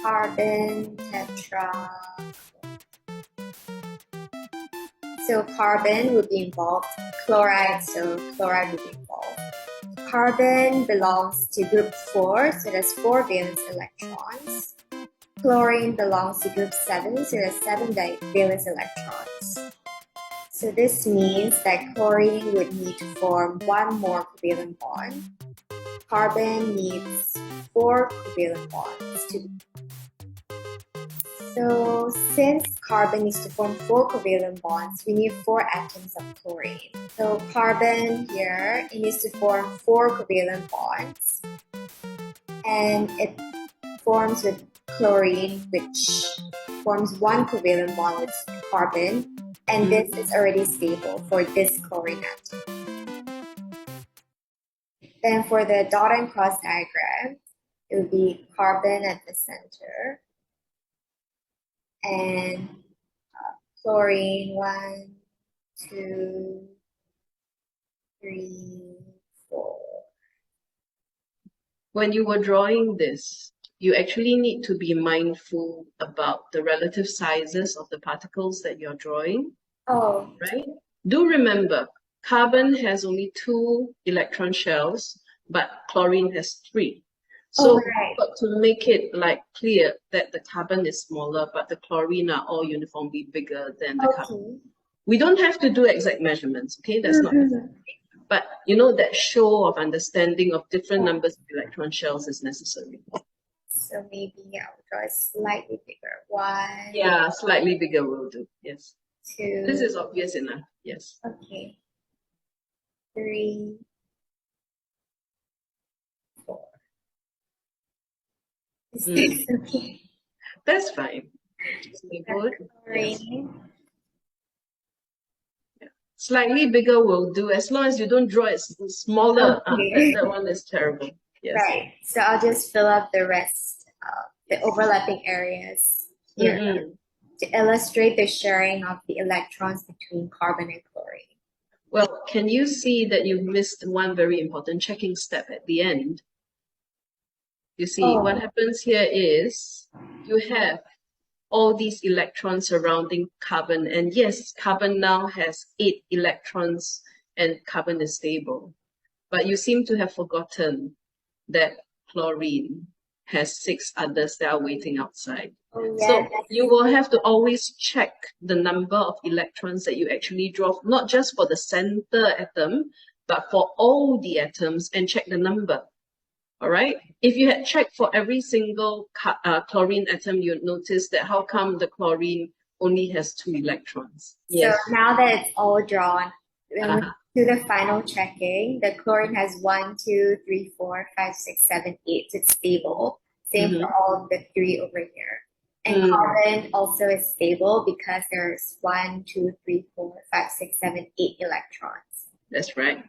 carbon tetra. So carbon would be involved, chloride, so chloride would be involved. Carbon belongs to group 4, so there's 4 valence electrons. Chlorine belongs to group 7, so there's 7 valence electrons. So this means that chlorine would need to form 1 more covalent bond. Carbon needs 4 covalent bonds to. So since carbon needs to form 4 covalent bonds, we need 4 atoms of chlorine. So carbon here, it needs to form 4 covalent bonds. And it forms with chlorine, which forms 1 covalent bond with carbon. And this is already stable for this chlorine atom. Then for the dot and cross diagram, it would be carbon at the center. And chlorine, 1, 2, 3, 4. When you were drawing this, you actually need to be mindful about the relative sizes of the particles that you're drawing. Oh. Right? Do remember, carbon has only 2 electron shells, but chlorine has 3. So right. But to make it clear that the carbon is smaller, but the chlorine are all uniformly bigger than the carbon. We don't have to do exact measurements, okay? That's not necessary. But that show of understanding of different numbers of electron shells is necessary. So maybe I'll draw a slightly bigger 1. Yeah, slightly bigger will do, yes. 2. This is obvious enough, yes. Okay. 3, 4. Is this okay? That's fine. Just be good. Yes. Yeah. Slightly bigger will do, as long as you don't draw it smaller. Okay. That one is terrible. Yes. Right. So I'll just fill up the rest of the overlapping areas here to illustrate the sharing of the electrons between carbon and chlorine. Well, can you see that you missed one very important checking step at the end? You see, what happens here is you have all these electrons surrounding carbon. And yes, carbon now has 8 electrons and carbon is stable. But you seem to have forgotten that chlorine has 6 others that are waiting outside. So you will have to always check the number of electrons that you actually draw, not just for the center atom, but for all the atoms, and check the number. All right. If you had checked for every single chlorine atom, you'd notice that how come the chlorine only has 2 electrons? Yes. So now that it's all drawn, when we do the final checking, the chlorine has 1, 2, 3, 4, 5, 6, 7, 8. It's stable. Same for all of the 3 over here. And carbon also is stable because there's 1, 2, 3, 4, 5, 6, 7, 8 electrons. That's right.